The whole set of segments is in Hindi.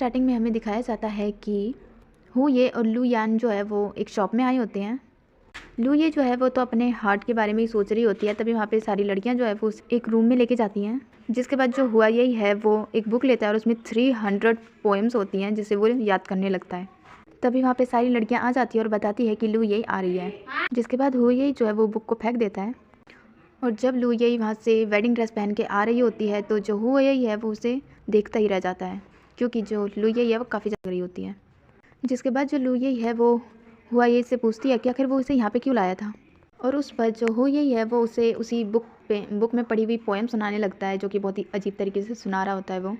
स्टार्टिंग में हमें दिखाया जाता है कि हु ये और लू यान जो है वो एक शॉप में आए होते हैं। लू ये जो है वो तो अपने हार्ट के बारे में ही सोच रही होती है, तभी वहाँ पे सारी लड़कियाँ जो है वो एक रूम में लेके जाती हैं। जिसके बाद जो हुआ यही है वो एक बुक लेता है और उसमें 300 पोएम्स होती हैं जिसे वो याद करने लगता है। तभी वहाँ पे सारी लड़कियाँ आ जाती है और बताती है कि लू यही आ रही है। जिसके बाद हु यही जो है वो बुक को फेंक देता है और जब लू यही वहाँ से वेडिंग ड्रेस पहन के आ रही होती है तो जो हु यही है वो उसे देखता ही रह जाता है, क्योंकि जो लू यही है वो काफ़ी ज़्यादा रही होती है। जिसके बाद जो लू यही है वो हुआ ये से पूछती है कि आखिर वो उसे यहाँ पे क्यों लाया था, और उस पर जो हु यही है वो उसे उसी बुक में पढ़ी हुई पोएम सुनाने लगता है, जो कि बहुत ही अजीब तरीके से सुना रहा होता है वो।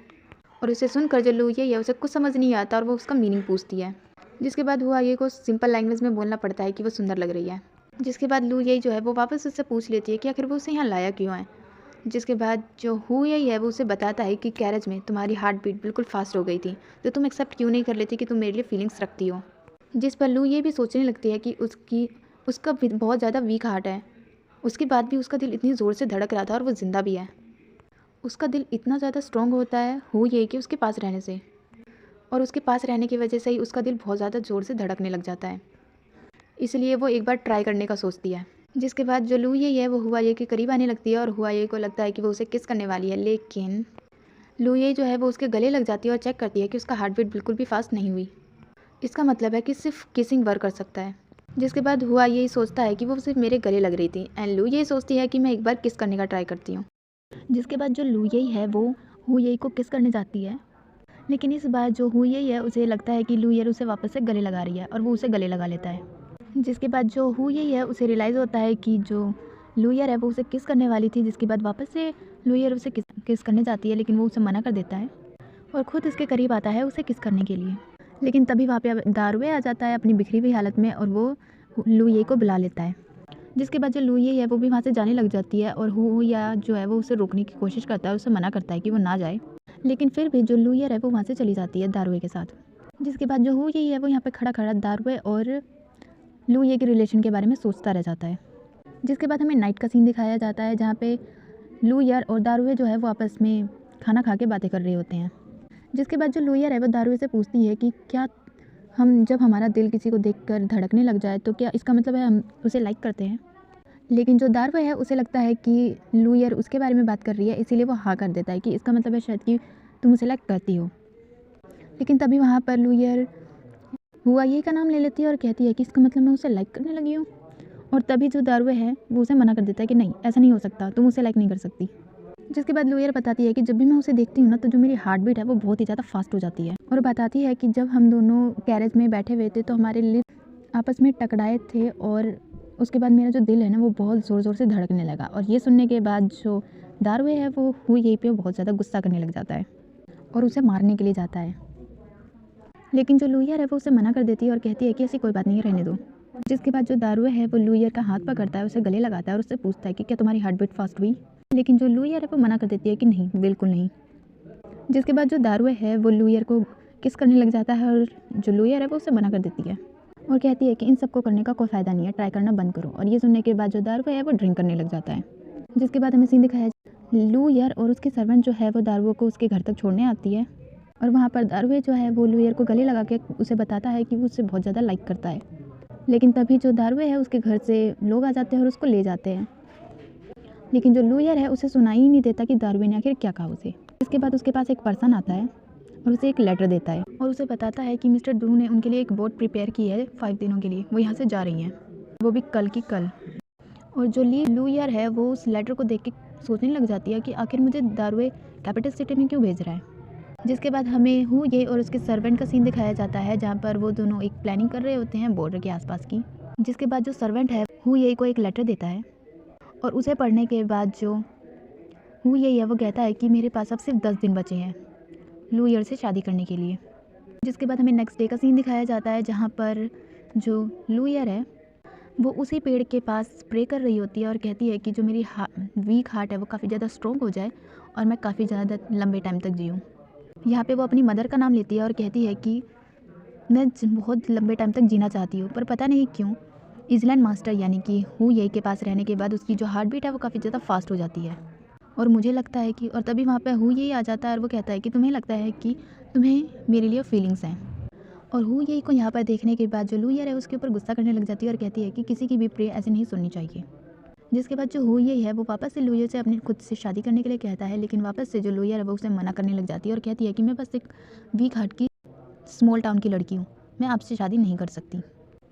और उसे सुनकर जो लू यही है उसे कुछ समझ नहीं आता और वो उसका मीनिंग पूछती है। जिसके बाद हुआ ये को सिंपल लैंग्वेज में बोलना पड़ता है कि वो सुंदर लग रही है। जिसके बाद लू यही जो है वो वापस उससे पूछ लेती है कि आखिर वो उसे यहाँ लाया क्यों है। जिसके बाद जो हु यही है वो उसे बताता है कि कैरेज में तुम्हारी हार्ट बीट बिल्कुल फास्ट हो गई थी, तो तुम एक्सेप्ट क्यों नहीं कर लेती कि तुम मेरे लिए फीलिंग्स रखती हो। जिस पर लू ये भी सोचने लगती है कि उसका बहुत ज़्यादा वीक हार्ट है, उसके बाद भी उसका दिल इतनी ज़ोर से धड़क रहा था और वो ज़िंदा भी है। उसका दिल इतना ज़्यादा स्ट्रॉन्ग होता है हु ये कि उसके पास रहने से, और उसके पास रहने की वजह से ही उसका दिल बहुत ज़्यादा ज़ोर से धड़कने लग जाता है। इसलिए वो एक बार ट्राई करने का सोचती है। जिसके बाद जो लू ये है वो हुआ ये के करीब आने लगती है और हुआ ये को लगता है कि वो उसे किस करने वाली है, लेकिन लू ये जो है वो उसके गले लग जाती है और चेक करती है कि उसका हार्ट बीट बिल्कुल भी फास्ट नहीं हुई। इसका मतलब है कि सिर्फ किसिंग वर्क कर सकता है। जिसके बाद हुआ यही सोचता है कि वो सिर्फ मेरे गले लग रही थी, एंड लू ये सोचती है कि मैं एक बार किस करने का ट्राई करती हूँ। जिसके बाद जो लू यही है वो हु यही को किस करने जाती है, लेकिन इस बार जो हु यही है उसे लगता है कि लू ये उसे वापस से गले लगा रही है और वो उसे गले लगा लेता है। जिसके बाद जो हु यही है उसे रियलाइज़ होता है कि जो लूयर है वो उसे किस करने वाली थी। जिसके बाद वापस से लूयर उसे किस करने जाती है, लेकिन वो उसे मना कर देता है और ख़ुद इसके करीब आता है उसे किस करने के लिए। लेकिन तभी वहाँ पे दारुए आ जाता है अपनी बिखरी हुई हालत में और वो लू ये को बुला लेता है। जिसके बाद जो लू ये है वो भी वहाँ से जाने लग जाती है और हु या जो है वो उसे रोकने की कोशिश करता है, उसे मना करता है कि वो ना जाए, लेकिन फिर भी जो लूयर है वो वहाँ से चली जाती है दारुए के साथ। जिसके बाद जो हु यही है वो यहाँ पे खड़ा खड़ा दारुए और लू ये के रिलेशन के बारे में सोचता रह जाता है। जिसके बाद हमें नाइट का सीन दिखाया जाता है जहाँ पे लूयर और दारुए जो है वो आपस में खाना खा के बातें कर रहे होते हैं। जिसके बाद जो लूयर है वो दारुए से पूछती है कि क्या जब हमारा दिल किसी को देखकर धड़कने लग जाए तो क्या इसका मतलब है हम उसे लाइक करते हैं। लेकिन जो दारुए है उसे लगता है कि लूयर उसके बारे में बात कर रही है, इसीलिए वो हाँ कर देता है कि इसका मतलब है शायद कि तुम उसे लाइक करती हो। लेकिन तभी वहाँ पर लूयर हुआ ये का नाम ले लेती है और कहती है कि इसका मतलब मैं उसे लाइक करने लगी हूँ। और तभी जो दारुए है वो उसे मना कर देता है कि नहीं, ऐसा नहीं हो सकता, तुम उसे लाइक नहीं कर सकती। जिसके बाद लूयर बताती है कि जब भी मैं उसे देखती हूँ ना तो जो मेरी हार्ट बीट है वो बहुत ही ज़्यादा फास्ट हो जाती है, और बताती है कि जब हम दोनों कैरेज में बैठे हुए थे तो हमारे लिप आपस में टकराए थे और उसके बाद मेरा जो दिल है ना वो बहुत ज़ोर ज़ोर से धड़कने लगा। और ये सुनने के बाद जो दारुए है वो यहीं पे बहुत ज़्यादा गुस्सा करने लग जाता है और उसे मारने के लिए जाता है। लेकिन जो लूयर है वो उसे मना कर देती है और कहती है कि ऐसी कोई बात नहीं है, रहने दो। जिसके बाद जो दारुए है वो लूयर का हाथ पकड़ता है, उसे गले लगाता है और उससे पूछता है कि क्या तुम्हारी हार्ट बीट फास्ट हुई। लेकिन जो लूयर है वो मना कर देती है कि नहीं, बिल्कुल नहीं। जिसके बाद जो दारुए है वो लूयर को किस करने लग जाता है और जो लूयर है वो उसे मना कर देती है और कहती है कि इन सबको करने का कोई फ़ायदा नहीं है, ट्राई करना बंद करो। और ये सुनने के बाद जो दारुए है वो ड्रिंक करने लग जाता है। जिसके बाद हमें सीन दिखाया लूयर और उसकी सर्वेंट जो है वो दारुओं को उसके घर तक छोड़ने आती है और वहाँ पर दारुए जो है वो लूयर को गले लगा के उसे बताता है कि वो उससे बहुत ज़्यादा लाइक करता है। लेकिन तभी जो दारुए है उसके घर से लोग आ जाते हैं और उसको ले जाते हैं। लेकिन जो लूयर है उसे सुनाई ही नहीं देता कि दारुए ने आखिर क्या कहा उसे। इसके बाद उसके पास एक पर्सन आता है और उसे एक लेटर देता है और उसे बताता है कि मिस्टर ड्रू ने उनके लिए एक बोट प्रिपेयर की है 5 दिनों के लिए, वो यहाँ से जा रही हैं, वो भी कल की कल। और जो लूयर है वो उस लेटर को देख के सोचने लग जाती है कि आखिर मुझे दारुए कैपिटल सिटी में क्यों भेज रहा है। जिसके बाद हमें हु ये और उसके सर्वेंट का सीन दिखाया जाता है जहाँ पर वो दोनों एक प्लानिंग कर रहे होते हैं बॉर्डर के आसपास की। जिसके बाद जो सर्वेंट है हु ये को एक लेटर देता है और उसे पढ़ने के बाद जो हु ये है वो कहता है कि मेरे पास अब सिर्फ 10 दिन बचे हैं लूयर से शादी करने के लिए। जिसके बाद हमें नेक्स्ट डे का सीन दिखाया जाता है जहाँ पर जो लूयर है वो उसी पेड़ के पास स्प्रे कर रही होती है और कहती है कि जो मेरी वीक हार्ट है वो काफ़ी ज़्यादा स्ट्रॉन्ग हो जाए और मैं काफ़ी ज़्यादा लंबे टाइम तक जीऊँ। यहाँ पे वो अपनी मदर का नाम लेती है और कहती है कि मैं बहुत लंबे टाइम तक जीना चाहती हूँ, पर पता नहीं क्यों इज़लैंड मास्टर यानी कि हु ये के पास रहने के बाद उसकी जो हार्ट बीट है वो काफ़ी ज़्यादा फास्ट हो जाती है और मुझे लगता है कि और तभी वहाँ पे हु ये आ जाता है और वो कहता है कि तुम्हें लगता है कि तुम्हें मेरे लिए फीलिंग्स हैं। और हु ये को यहाँ पर देखने के बाद जो लुयर है उसके ऊपर गुस्सा करने लग जाती है और कहती है कि किसी की भी प्रे ऐसे नहीं सुननी चाहिए। जिसके बाद जो हु ये है वो वापस से लुयर से अपने खुद से शादी करने के लिए कहता है, लेकिन वापस से जो लुयर है वो उसे मना करने लग जाती है और कहती है कि मैं बस एक वीक हार्ट की स्मॉल टाउन की लड़की हूँ, मैं आपसे शादी नहीं कर सकती।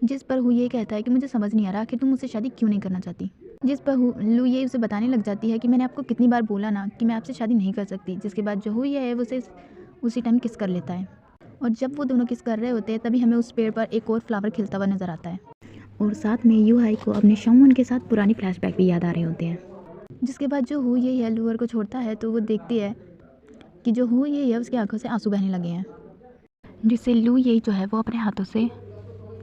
जिस पर हु ये कहता है कि मुझे समझ नहीं आ रहा आखिर तुम मुझसे शादी क्यों नहीं करना चाहती। जिस पर लू ये उसे बताने लग जाती है कि मैंने आपको कितनी बार बोला ना कि मैं आपसे शादी नहीं कर सकती। जिसके बाद जो हु ये है वो उसे उसी टाइम किस कर लेता है और जब वो दोनों किस कर रहे होते हैं तभी हमें उस पेड़ पर एक और फ्लावर खिलता हुआ नजर आता है और साथ में यू हाई को अपने शॉमन के साथ पुरानी फ्लैशबैक भी याद आ रहे होते हैं। जिसके बाद जो हु ये है लूअर को छोड़ता है तो वो देखती है कि जो हु ये है उसकी आंखों से आंसू बहने लगे हैं, जिससे लू ये जो है वो अपने हाथों से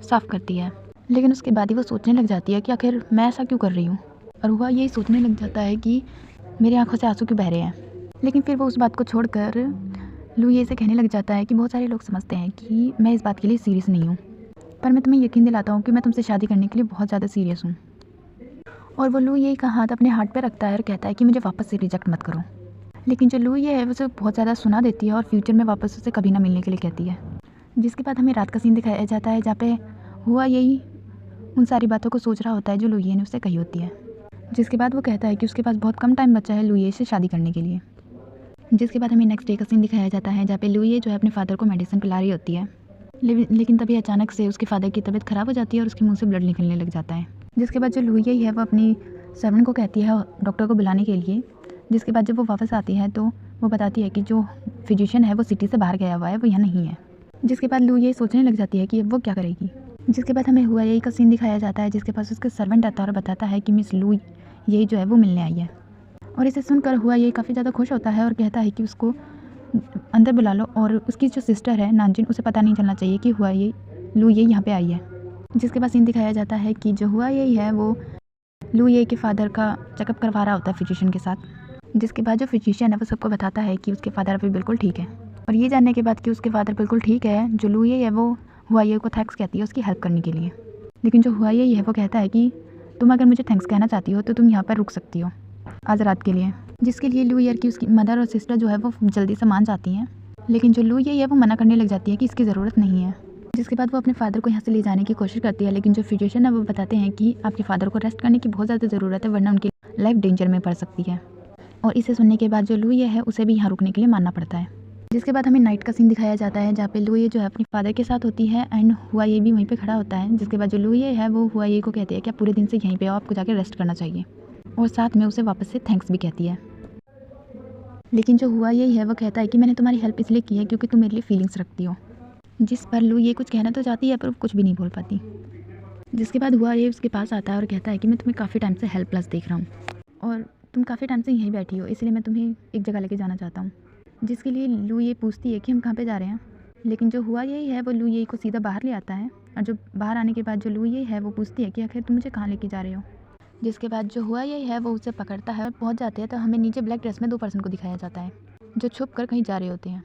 साफ़ करती है। लेकिन उसके बाद ही वो सोचने लग जाती है कि आखिर मैं ऐसा क्यों कर रही हूँ, और वह यही सोचने लग जाता है कि मेरी आंखों से आंसू क्यों बह रहे हैं। लेकिन फिर वो उस बात को छोड़कर लू ये से कहने लग जाता है कि बहुत सारे लोग समझते हैं कि मैं इस बात के लिए सीरियस नहीं हूँ, पर मैं तुम्हें यकीन दिलाता हूँ कि मैं तुमसे शादी करने के लिए बहुत ज़्यादा सीरियस हूँ। और वो लू ये का हाथ अपने हार्ट पर रखता है और कहता है कि मुझे वापस से रिजेक्ट मत करो। लेकिन जो लू ये है उसे बहुत ज़्यादा सुना देती है और फ्यूचर में वापस उसे कभी ना मिलने के लिए कहती है। जिसके बाद हमें रात का सीन दिखाया जाता है जहाँ पे हुआ यही उन सारी बातों को सोच रहा होता है जो लुइये ने उससे कही होती है। जिसके बाद वो कहता है कि उसके पास बहुत कम टाइम बचा है लुइये से शादी करने के लिए। जिसके बाद हमें नेक्स्ट डे का सीन दिखाया जाता है जहाँ पे लुइये जो है अपने फादर को मेडिसिन पिला रही होती है, लेकिन तभी अचानक से उसके फादर की तबीयत ख़राब हो जाती है और उसके मुंह से ब्लड निकलने लग जाता है। जिसके बाद जो लुइये है वो अपनी सर्वेंट को कहती है डॉक्टर को बुलाने के लिए। जिसके बाद जब वो वापस आती है तो वो बताती है कि जो फिजिशियन है वो सिटी से बाहर गया हुआ है, वो यहाँ नहीं है। जिसके बाद लू ये सोचने लग जाती है कि वो क्या करेगी। जिसके बाद हमें हुआ यही का सीन दिखाया जाता है जिसके पास उसका सर्वेंट आता है और बताता है कि मिस लू यही जो है वो मिलने आई है। और इसे सुनकर हुआ यही काफ़ी ज़्यादा खुश होता है और कहता है कि उसको अंदर बुला लो और उसकी जो सिस्टर है नानजिन उसे पता नहीं चलना चाहिए कि हुआ ये लू ये यहाँ पे आई है। जिसके बाद सीन दिखाया जाता है कि जो हुआ यही है वो लू ये के फादर का चेकअप करवा रहा होता है फिजिशियन के साथ। जिसके बाद जो फिजिशियन है वो सबको बताता है कि उसके फादर अभी बिल्कुल ठीक है। और ये जानने के बाद कि उसके फादर बिल्कुल ठीक है, जो लू ये है वो हुआ ये को थैंक्स कहती है उसकी हेल्प करने के लिए। लेकिन जो हुआ ये है वो कहता है कि तुम अगर मुझे थैंक्स कहना चाहती हो तो तुम यहाँ पर रुक सकती हो आज रात के लिए। जिसके लिए लू ईयर की उसकी मदर और सिस्टर जो है वो जल्दी से मान जाती हैं, लेकिन जो लू ये है वो मना करने लग जाती है कि इसकी ज़रूरत नहीं है। जिसके बाद वो अपने फादर को यहाँ से ले जाने की कोशिश करती है, लेकिन जो फिजिशियन है वो बताते हैं कि आपके फादर को रेस्ट करने की बहुत ज़्यादा ज़रूरत है वरना उनकी लाइफ डेंजर में पड़ सकती है। और इसे सुनने के बाद जो लू ये है उसे भी यहाँ रुकने के लिए मानना पड़ता है। जिसके बाद हमें नाइट का सीन दिखाया जाता है जहाँ पे लू ये जो है अपने फादर के साथ होती है एंड हुआ ये भी वहीं पे खड़ा होता है। जिसके बाद जो लू ये है वो हुआ ये को कहती है कि आप पूरे दिन से यहीं पे हो, आपको जाके रेस्ट करना चाहिए, और साथ में उसे वापस से थैंक्स भी कहती है। लेकिन जो हुआ यही है वो कहता है कि मैंने तुम्हारी हेल्प इसलिए की है क्योंकि तुम मेरे लिए फीलिंग्स रखती हो। जिस पर लू ये कुछ कहना तो चाहती है पर कुछ भी नहीं बोल पाती। जिसके बाद हुआ ये उसके पास आता है और कहता है कि मैं तुम्हें काफ़ी टाइम से हेल्पलेस देख रहा हूँ और तुम काफ़ी टाइम से यहीं बैठी हो, इसलिए मैं तुम्हें एक जगह लेके जाना चाहता हूँ। जिसके लिए लू ये पूछती है कि हम कहाँ पे जा रहे हैं, लेकिन जो हुआ यही है वो लू ये को सीधा बाहर ले आता है। और जो बाहर आने के बाद जो लू ये है वो पूछती है कि आखिर तुम मुझे कहाँ लेके जा रहे हो। जिसके बाद जो हुआ यही है वो उसे पकड़ता है और पहुँच जाते हैं तो हमें नीचे ब्लैक ड्रेस में 2 पर्सन को दिखाया जाता है जो छुप कर कहीं जा रहे होते हैं।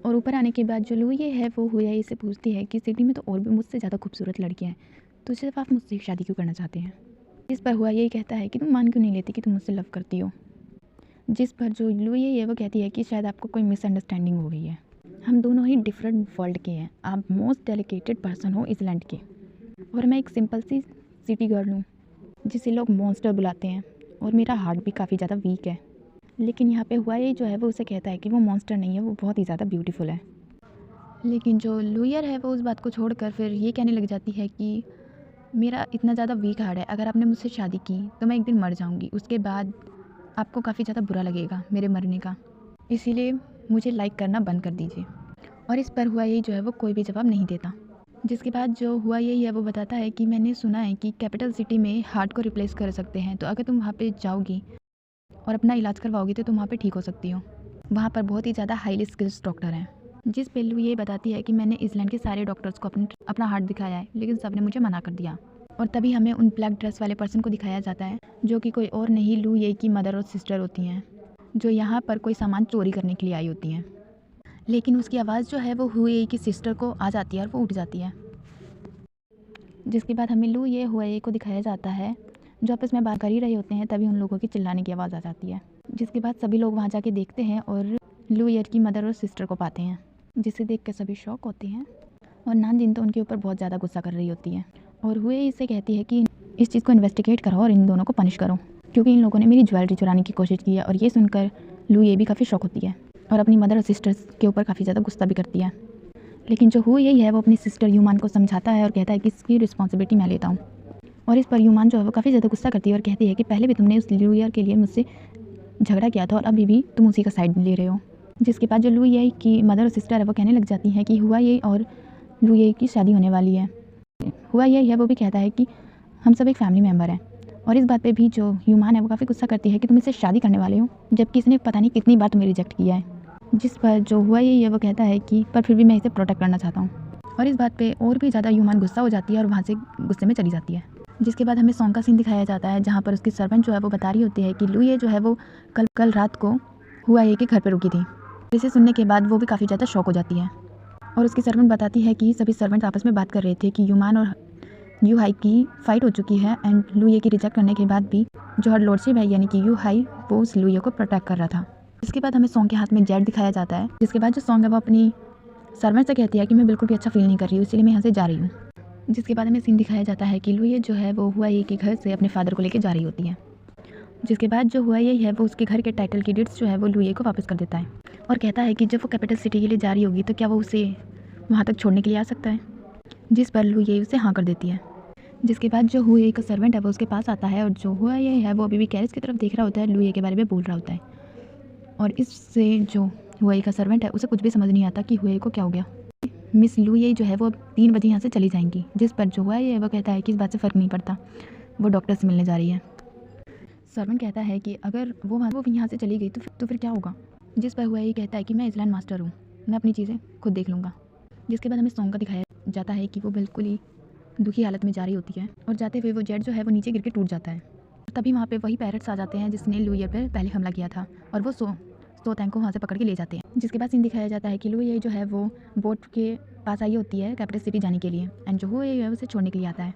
और ऊपर आने के बाद जो लू ये है वो हुआ इसे पूछती है कि सिटी में तो और भी मुझसे ज़्यादा खूबसूरत लड़कियाँ हैं, तो सिर्फ आप मुझसे शादी क्यों करना चाहते हैं। इस पर हुआ यही कहता है कि तुम मान क्यों नहीं लेती कि तुम मुझसे लव करती हो। जिस पर जो लू ये है वो कहती है कि शायद आपको कोई मिसअंडरस्टैंडिंग हो गई है, हम दोनों ही डिफरेंट वर्ल्ड के हैं, आप मोस्ट डेलिकेटेड पर्सन हो इस लैंड के और मैं एक सिंपल सी सिटी गर्ल हूँ जिसे लोग मॉन्स्टर बुलाते हैं, और मेरा हार्ट भी काफ़ी ज़्यादा वीक है। लेकिन यहाँ पे हुआ ये जो है वो उसे कहता है कि वो मॉन्स्टर नहीं है, वो बहुत ही ज़्यादा ब्यूटीफुल है। लेकिन जो लूयर है वो उस बात को छोड़कर फिर ये कहने लग जाती है कि मेरा इतना ज़्यादा वीक हार्ट है, अगर आपने मुझसे शादी की तो मैं एक दिन मर जाऊँगी, उसके बाद आपको काफ़ी ज़्यादा बुरा लगेगा मेरे मरने का, इसीलिए मुझे लाइक करना बंद कर दीजिए। और इस पर हुआ यही जो है वो कोई भी जवाब नहीं देता। जिसके बाद जो हुआ यही है वो बताता है कि मैंने सुना है कि कैपिटल सिटी में हार्ट को रिप्लेस कर सकते हैं, तो अगर तुम वहाँ पे जाओगी और अपना इलाज करवाओगी तो तुम वहाँ पे ठीक हो सकती हो, वहाँ पर बहुत ही ज़्यादा हाईली स्किल्स डॉक्टर हैं। जिस पे लू ये बताती है कि मैंने इस्लैंड के सारे डॉक्टर्स को अपना हार्ट दिखाया है लेकिन सब ने मुझे मना कर दिया। और तभी हमें उन ब्लैक ड्रेस वाले पर्सन को दिखाया जाता है जो कि कोई और नहीं लू ये की मदर और सिस्टर होती हैं, जो यहाँ पर कोई सामान चोरी करने के लिए आई होती हैं। लेकिन उसकी आवाज़ जो है वो हुए की सिस्टर को आ जाती है और वो उठ जाती है। जिसके बाद हमें लू ये हुए को दिखाया जाता है जो आपस में बात कर ही रहे होते हैं, तभी उन लोगों की चिल्लाने की आवाज़ आ जाती है। जिसके बाद सभी लोग वहाँ जाके देखते हैं और लू ईयर की मदर और सिस्टर को पाते हैं, जिसे देख कर सभी शॉक होते हैं। और नानजिन तो उनके ऊपर बहुत ज़्यादा गुस्सा कर रही होती है और हुए इससे कहती है कि इस चीज़ को इन्वेस्टिगेट करो और इन दोनों को पनिश करो, क्योंकि इन लोगों ने मेरी ज्वेलरी चुराने की कोशिश की है। और ये सुनकर लू ये भी काफ़ी शॉक होती है और अपनी मदर और सिस्टर्स के ऊपर काफ़ी ज़्यादा गुस्सा भी करती है। लेकिन जो हुए यही है वो अपनी सिस्टर यूमान को समझाता है और कहता है कि इसकी रिस्पॉन्सिबिलिटी मैं लेता हूँ। और इस पर यूमान जो है वो काफ़ी ज़्यादा गुस्सा करती है और कहती है कि पहले भी तुमने उस लू ईयर के लिए मुझसे झगड़ा किया था और अभी भी तुम उसी का साइड ले रहे हो। जिसके बाद जो लू ये की मदर और सिस्टर है वो कहने लग जाती हैं कि हुआ ये और लू ये की शादी होने वाली है। हुआ ये है वो भी कहता है कि हम सब एक फैमिली मेम्बर हैं। और इस बात पे भी जो यूमान है वो काफ़ी गुस्सा करती है कि तुम इससे शादी करने वाले हो, जबकि इसने पता नहीं कितनी बार तुम्हें रिजेक्ट किया है। जिस पर जो हुआ ये है वो कहता है कि पर फिर भी मैं इसे प्रोटेक्ट करना चाहता हूँ। और इस बात पे और भी ज़्यादा यूमान गुस्सा हो जाती है और वहाँ से गुस्से में चली जाती है। जिसके बाद हमें सॉन्ग का सीन दिखाया जाता है जहाँ पर उसकी सर्वेंट जो है वो बता रही होती है कि लू ये जो है वो कल रात को हुआ ये के घर पर रुकी थी। इसे सुनने के बाद वो भी काफ़ी ज़्यादा शॉक हो जाती है और उसकी सर्वेंट बताती है कि सभी सर्वेंट आपस में बात कर रहे थे कि यूमान और यू हाई की फ़ाइट हो चुकी है एंड लू ये की रिजेक्ट करने के बाद भी जो हर लॉर्डशिप है यानी कि यू हाई वो उस लू ये को प्रोटेक्ट कर रहा था। इसके बाद हमें सॉन्ग के हाथ में जेट दिखाया जाता है। जिसके बाद जो सॉन्ग है वो अपनी सर्वेंट से कहती है कि मैं बिल्कुल भी अच्छा फील नहीं कर रही हूँ, इसलिए मैं यहाँ से जा रही हूँ। जिसके बाद हमें सीन दिखाया जाता है कि लू ये जो है वो हुआ ये के घर से अपने फादर को लेकर जा रही होती है। जिसके बाद जो हुआ ये है वो उसके घर के टाइटल की डीड्स जो है वो लू ये को वापस कर देता है और कहता है कि जब वो कैपिटल सिटी के लिए जा रही होगी तो क्या वो उसे वहाँ तक छोड़ने के लिए आ सकता है। जिस पर लू ये उसे हाँ कर देती है। जिसके बाद जो हुए का सर्वेंट है वो उसके पास आता है और जो हुआ ये है वो अभी भी कैरिस की तरफ देख रहा होता है, लू ये के बारे में बोल रहा होता है। और इससे जो हुए का सर्वेंट है उसे कुछ भी समझ नहीं आता कि हुए को क्या हो गया। मिस लू ये जो है वो 3 बजे यहाँ से चली जाएंगी। जिस पर जो हुआ ये है वो कहता है कि इस बात से फ़र्क नहीं पड़ता, वो डॉक्टर से मिलने जा रही है। सर्वेंट कहता है कि अगर वो यहाँ से चली गई तो फिर क्या होगा। जिस पर हुआ ये कहता है कि मैं इसलैंड मास्टर हूँ, मैं अपनी चीज़ें खुद देख लूँगा। जिसके बाद हमें सॉन्ग का दिखाया जाता है कि वो बिल्कुल ही दुखी हालत में जा रही होती है और जाते हुए वो जेट जो है वो नीचे गिर के टूट जाता है। तभी वहाँ पे वही पैरट्स आ जाते हैं जिसने लू ईयर पर पहले हमला किया था और वो सो तैंग को वहाँ से पकड़ के ले जाते हैं। जिसके बाद सीन दिखाया जाता है कि लू ईयर जो है वो बोट के पास आई होती है कैपिटल सिटी जाने के लिए एंड जो हुआ ये है उसे छोड़ने के लिए आता है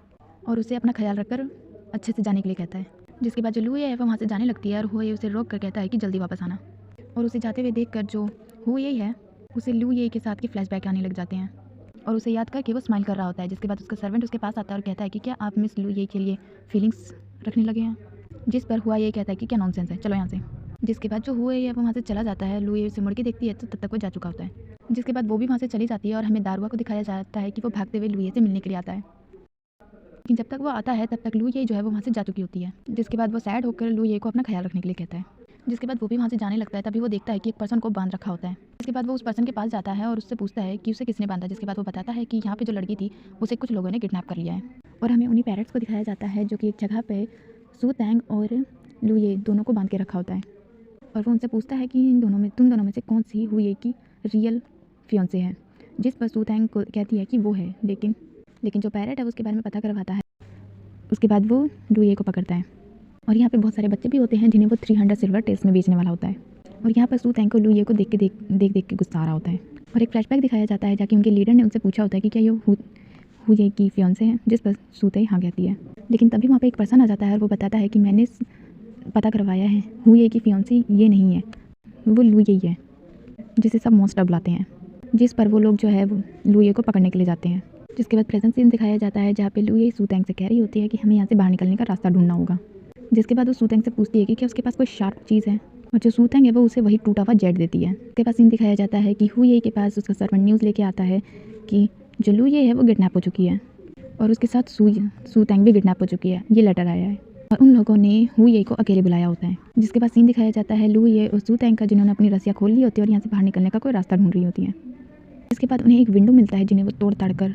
और उसे अपना ख्याल रखकर अच्छे से जाने के लिए कहता है। जिसके बाद जो लू ईयर है वो वहाँ से जाने लगती है और हुआ उसे रोक कर कहता है कि जल्दी वापस आना। और उसे जाते हुए देख कर जो हुआ यही है उसे लू ईयर के साथ के फ्लैशबैक आने लग जाते हैं और उसे याद करके वो स्माइल कर रहा होता है। जिसके बाद उसका सर्वेंट उसके पास आता है और कहता है कि क्या आप मिस लू ये के लिए फीलिंग्स रखने लगे हैं। जिस पर हुआ ये कहता है कि क्या नॉनसेंस है, चलो यहाँ से। जिसके बाद जो हुआ ये वो वहाँ से चला जाता है। लू ये उसे मुड़ के देखती है तो तब तक वो जा चुका होता है। जिसके बाद वो भी वहाँ से चली जाती है और हमें दारुआ को दिखाया जाता है कि वो भागते हुए लू ये से मिलने के लिए आता है। लेकिन जब तक वो आता है तब तक लू ये जो है वो वहाँ से जा चुकी होती है। जिसके बाद वो सैड होकर लू ये को अपना ख्याल रखने के लिए कहता है। जिसके बाद वो भी वहाँ से जाने लगता है। तभी वो देखता है कि एक पर्सन को बांध रखा होता है। इसके बाद वो उस पर्सन के पास जाता है और उससे पूछता है कि उसे किसने बांधा। जिसके बाद वो बताता है कि यहाँ पे जो लड़की थी उसे कुछ लोगों ने किडनैप कर लिया है। और हमें उन्हीं पैरट्स को दिखाया जाता है जो कि एक जगह पे सू तैंग और लू ये दोनों को बांध के रखा होता है और वो उनसे पूछता है कि तुम दोनों में से कौन सी हुई की रियल फियोंसे है। जिस पर सू तैंग को कहती है कि वो है, लेकिन जो पैरट है उसके बारे में पता करवाता है। उसके बाद वो लू ये को पकड़ता है और यहाँ पे बहुत सारे बच्चे भी होते हैं जिन्हें वो 300 सिल्वर टेल्स में बेचने वाला होता है। और यहाँ पर सू तैंग को लू ये को देख के गुस्सा आ रहा होता है। और एक फ्लैशबैक दिखाया जाता है जाके उनके लीडर ने उनसे पूछा होता है कि क्या ये हुए की फियोंसे हैं। जिस पर सू तैंग हाँ कहती है। लेकिन तभी वहाँ पे एक पर्सन आ जाता है और वो बताता है कि मैंने पता करवाया है, हुए की फियोंसे ये नहीं है, वो लू ये है, जिसे सब मोस्ट बुलाते हैं। जिस पर वो लोग जो है वो लू ये को पकड़ने के लिए जाते हैं। जिसके बाद प्रेजेंट सीन दिखाया जाता है जहाँ पे लू ये सू तैंग से कह रही होती है कि हमें यहाँ से बाहर निकलने का रास्ता ढूंढना होगा। जिसके बाद वो सू तैंग से पूछती है कि क्या उसके पास कोई शार्प चीज़ है और जो सू तैंग है वो उसे वही टूटा हुआ जेट देती है। उसके पास सीन दिखाया जाता है कि हुए के पास उसका सर्वेंट न्यूज़ लेके आता है कि जो लू ये है वो किडनैप हो चुकी है और उसके साथ सू तैंग भी किडनैप हो चुकी है। ये लेटर आया है और उन लोगों ने हुए को अकेले बुलाया होता है। जिसके बाद सीन दिखाया जाता है लू ये और सू तैंग का जिन्होंने अपनी रस्सियाँ खोल ली होती है और यहाँ से बाहर निकलने का कोई रास्ता ढूंढ रही होती है। इसके बाद उन्हें एक विंडो मिलता है जिन्हें वो तोड़ ताड़ कर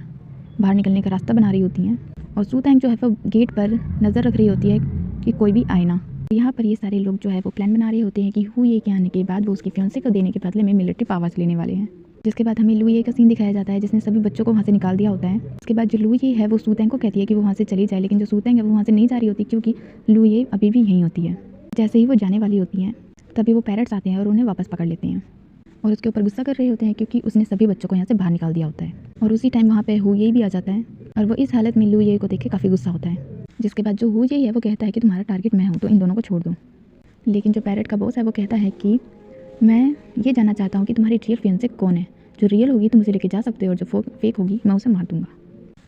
बाहर निकलने का रास्ता बना रही होती हैं और सू तैंग जो है वो गेट पर नज़र रख रही होती है कि कोई भी आए ना। यहाँ पर ये सारे लोग जो है वो प्लान बना रहे होते हैं कि हुए के आने के बाद वो उसके फियांसे को देने के बदले में मिलिट्री पावर्स लेने वाले हैं। जिसके बाद हमें लू ये का सीन दिखाया जाता है जिसने सभी बच्चों को वहाँ से निकाल दिया होता है। उसके बाद जो लू ये है वो सू तैंग को कहती है कि वो वहाँ से चली जाए, लेकिन जो सू तैंग है वो वहाँ से नहीं जा रही होती क्योंकि लू ये अभी भी यहीं होती है। जैसे ही वो जाने वाली होती हैं तभी वो पैरट्स आते हैं और उन्हें वापस पकड़ लेते हैं और उसके ऊपर गुस्सा कर रहे होते हैं क्योंकि उसने सभी बच्चों को यहाँ से बाहर निकाल दिया होता है। और उसी टाइम वहाँ पे हु ये भी आ जाता है और वो इस हालत में लू ये को देख के काफ़ी गुस्सा होता है। जिसके बाद जो हु ये है वो कहता है कि तुम्हारा टारगेट मैं हूँ तो इन दोनों को छोड़ दो। लेकिन जो पैरेट का बॉस है वो कहता है कि मैं ये जानना चाहता हूँ कि तुम्हारी रियल फियांसे कौन है। जो रियल होगी तुम उसे लेके जा सकते हो और जो फेक होगी मैं उसे मार दूंगा।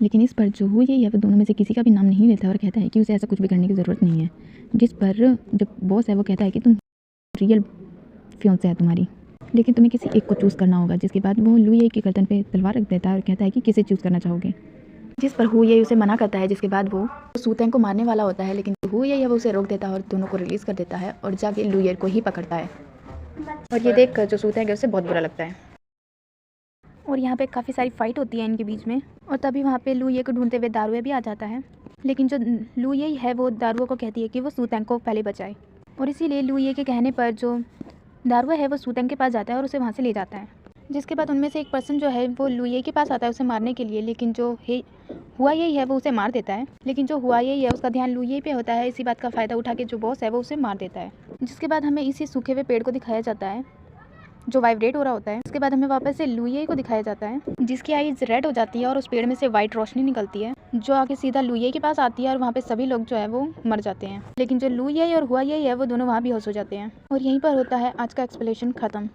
लेकिन इस पर जो हु ये है वो दोनों में से किसी का भी नाम नहीं लेता और कहता है कि उसे ऐसा कुछ भी करने की ज़रूरत नहीं है। जिस पर जो बॉस है वो कहता है कि तुम रियल फियांसे है तुम्हारी, लेकिन तुम्हें किसी एक को चूज़ करना होगा। जिसके बाद वो लू ये की गर्दन पे तलवार रख देता है और कहता है कि किसे चूज़ करना चाहोगे। जिस पर हु ये उसे मना करता है। जिसके बाद वो सूतेंग को मारने वाला होता है, लेकिन हु ये है वो उसे रोक देता है और दोनों को रिलीज़ कर देता है और जाके लू ये को ही पकड़ता है। और ये देख कर जो सूतेंग है उसे बहुत बुरा लगता है और यहाँ पे काफ़ी सारी फाइट होती है इनके बीच में। और तभी वहाँ पे लू ये को ढूंढते हुए दारुए भी आ जाता है, लेकिन जो लू ये है वो दारुओ को कहती है कि वो सूतेंग को पहले बचाए और इसीलिए लू ये के कहने पर जो दारुआ है वो सूतेंग के पास जाता है और उसे वहाँ से ले जाता है। जिसके बाद उनमें से एक पर्सन जो है वो लू ये के पास आता है उसे मारने के लिए, लेकिन जो हुआ यही है वो उसे मार देता है। लेकिन जो हुआ यही है उसका ध्यान लू ये पे होता है। इसी बात का फ़ायदा उठा के जो बॉस है वो उसे मार देता है। जिसके बाद हमें इसी सूखे हुए पेड़ को दिखाया जाता है जो वाइब्रेट हो रहा होता है। उसके बाद हमें वापस से लू ये को दिखाया जाता है जिसकी आईज रेड हो जाती है और उस पेड़ में से वाइट रोशनी निकलती है जो आके सीधा लू ये के पास आती है और वहाँ पे सभी लोग जो है वो मर जाते हैं। लेकिन जो लू ये और हुआ ये है वो दोनों वहाँ बेहोश हो जाते हैं और यहीं पर होता है आज का एक्सप्लेनेशन ख़त्म।